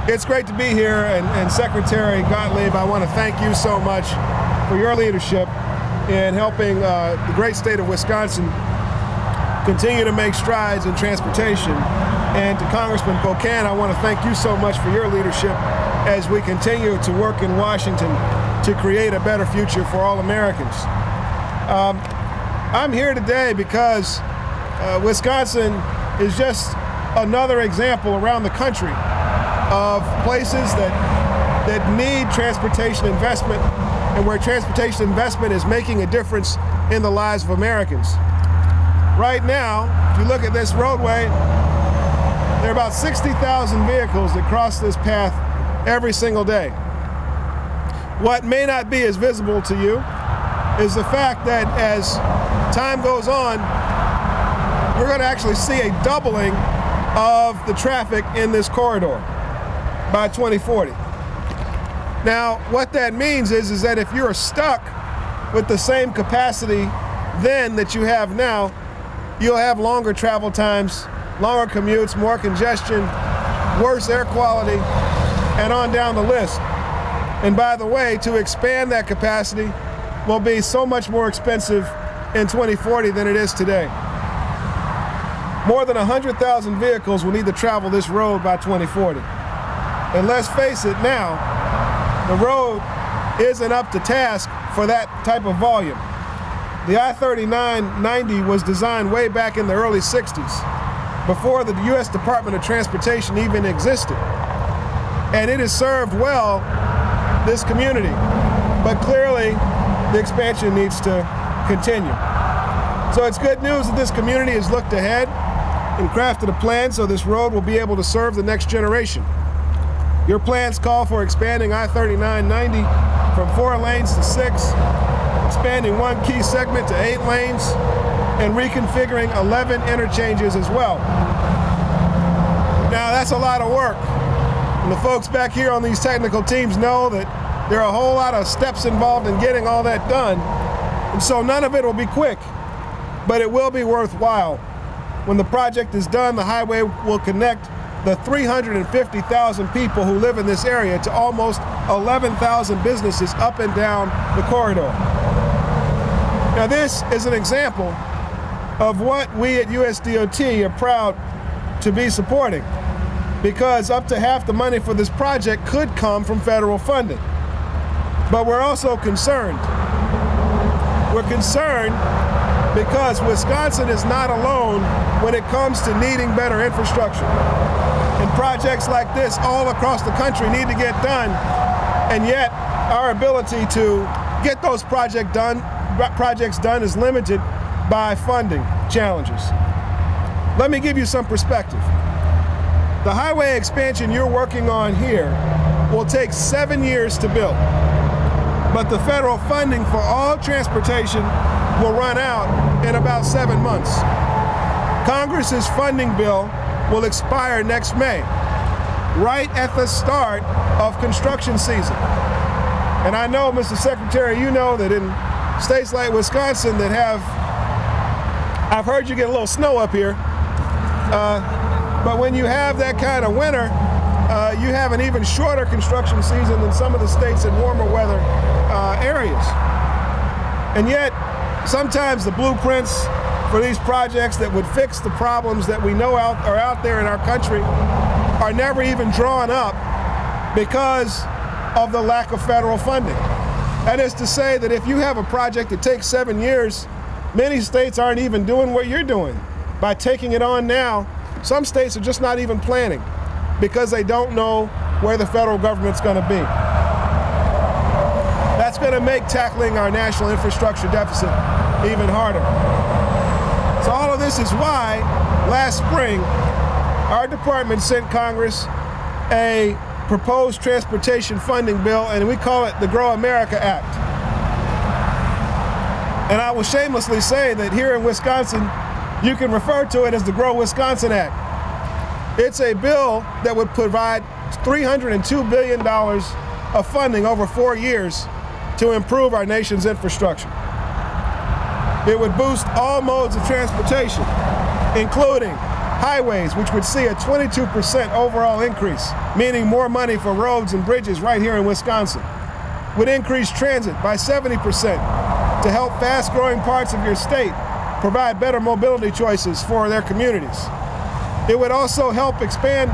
It's great to be here, and Secretary Gottlieb, I want to thank you so much for your leadership in helping the great state of Wisconsin continue to make strides in transportation. And to Congressman Pocan, I want to thank you so much for your leadership as we continue to work in Washington to create a better future for all Americans. I'm here today because Wisconsin is just another example around the country of places that need transportation investment, and where transportation investment is making a difference in the lives of Americans. Right now, if you look at this roadway, there are about 60,000 vehicles that cross this path every single day. What may not be as visible to you is the fact that as time goes on, we're going to actually see a doubling of the traffic in this corridor by 2040. Now, what that means is that if you're stuck with the same capacity then that you have now, you'll have longer travel times, longer commutes, more congestion, worse air quality, and on down the list. And by the way, to expand that capacity will be so much more expensive in 2040 than it is today. More than 100,000 vehicles will need to travel this road by 2040. And let's face it now, the road isn't up to task for that type of volume. The I-39/90 was designed way back in the early 60s, before the U.S. Department of Transportation even existed. And it has served well this community, but clearly the expansion needs to continue. So it's good news that this community has looked ahead and crafted a plan so this road will be able to serve the next generation. Your plans call for expanding I-39/90 from 4 lanes to 6, expanding one key segment to 8 lanes, and reconfiguring 11 interchanges as well. Now, that's a lot of work. And the folks back here on these technical teams know that there are a whole lot of steps involved in getting all that done. And so none of it will be quick, but it will be worthwhile. When the project is done, the highway will connect the 350,000 people who live in this area to almost 11,000 businesses up and down the corridor. Now, this is an example of what we at USDOT are proud to be supporting, because up to half the money for this project could come from federal funding. But we're also concerned. We're concerned because Wisconsin is not alone when it comes to needing better infrastructure. And projects like this all across the country need to get done, and yet our ability to get those projects done is limited by funding challenges. Let me give you some perspective. The highway expansion you're working on here will take 7 years to build, but the federal funding for all transportation will run out in about 7 months. Congress's funding bill will expire next May, right at the start of construction season. And I know, Mr. Secretary, you know that in states like Wisconsin that have, I've heard you get a little snow up here, but when you have that kind of winter, you have an even shorter construction season than some of the states in warmer weather areas. And yet, sometimes the blueprints for these projects that would fix the problems that we know are out there in our country are never even drawn up because of the lack of federal funding. That is to say that if you have a project that takes 7 years, many states aren't even doing what you're doing by taking it on now. Some states are just not even planning because they don't know where the federal government's going to be. That's going to make tackling our national infrastructure deficit even harder. So all of this is why last spring our department sent Congress a proposed transportation funding bill, and we call it the Grow America Act. And I will shamelessly say that here in Wisconsin, you can refer to it as the Grow Wisconsin Act. It's a bill that would provide $302 billion of funding over 4 years to improve our nation's infrastructure. It would boost all modes of transportation, including highways, which would see a 22% overall increase, meaning more money for roads and bridges right here in Wisconsin. Would increase transit by 70% to help fast-growing parts of your state provide better mobility choices for their communities. It would also help expand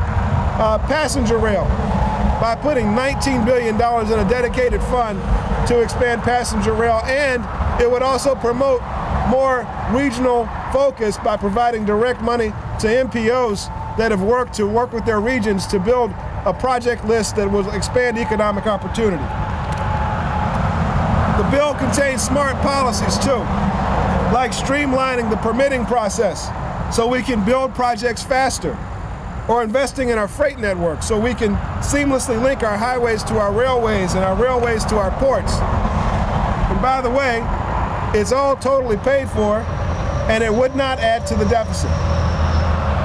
passenger rail by putting $19 billion in a dedicated fund to expand passenger rail, and it would also promote more regional focus by providing direct money to MPOs that have worked with their regions to build a project list that will expand economic opportunity. The bill contains smart policies too, like streamlining the permitting process so we can build projects faster, or investing in our freight network so we can seamlessly link our highways to our railways and our railways to our ports. And by the way, it's all totally paid for, and it would not add to the deficit.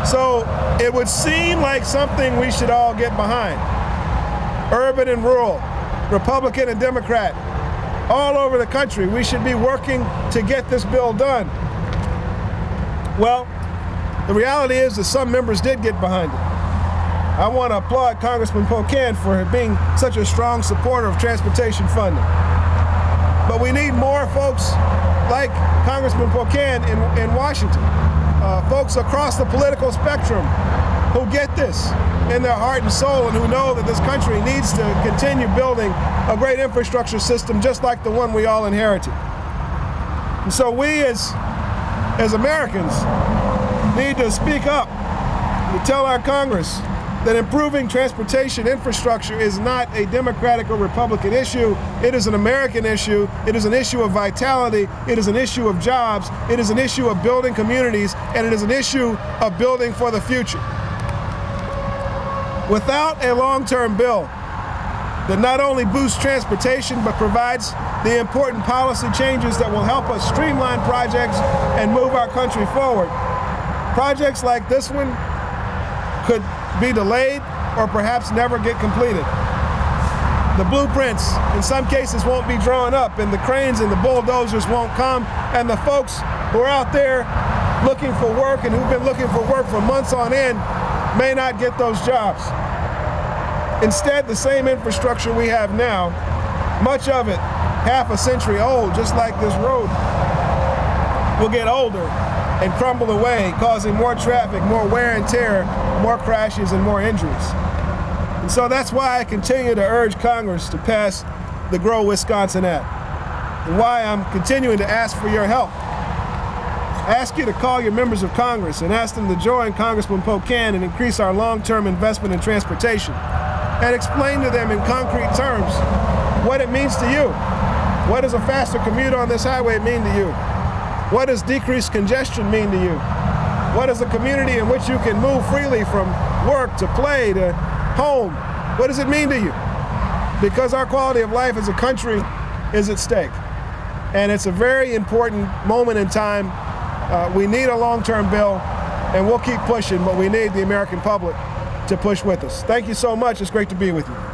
So it would seem like something we should all get behind. Urban and rural, Republican and Democrat, all over the country, we should be working to get this bill done. Well, the reality is that some members did get behind it. I want to applaud Congressman Pocan for being such a strong supporter of transportation funding. But we need more folks like Congressman Pocan in Washington, folks across the political spectrum who get this in their heart and soul and who know that this country needs to continue building a great infrastructure system just like the one we all inherited. And so we as Americans need to speak up to tell our Congress that improving transportation infrastructure is not a Democratic or Republican issue. It is an American issue. It is an issue of vitality. It is an issue of jobs. It is an issue of building communities, and it is an issue of building for the future. Without a long-term bill that not only boosts transportation but provides the important policy changes that will help us streamline projects and move our country forward, projects like this one could be delayed or perhaps never get completed. The blueprints in some cases won't be drawn up, and the cranes and the bulldozers won't come, and the folks who are out there looking for work and who've been looking for work for months on end may not get those jobs. Instead, the same infrastructure we have now, much of it half a century old, just like this road, will get older and crumble away, causing more traffic, more wear and tear, more crashes, and more injuries. And so that's why I continue to urge Congress to pass the Grow Wisconsin Act, and why I'm continuing to ask for your help. I ask you to call your members of Congress and ask them to join Congressman Pocan and increase our long-term investment in transportation, and explain to them in concrete terms what it means to you. What does a faster commute on this highway mean to you? What does decreased congestion mean to you? What is a community in which you can move freely from work to play to home? What does it mean to you? Because our quality of life as a country is at stake. And it's a very important moment in time. We need a long-term bill, and we'll keep pushing, but we need the American public to push with us. Thank you so much. It's great to be with you.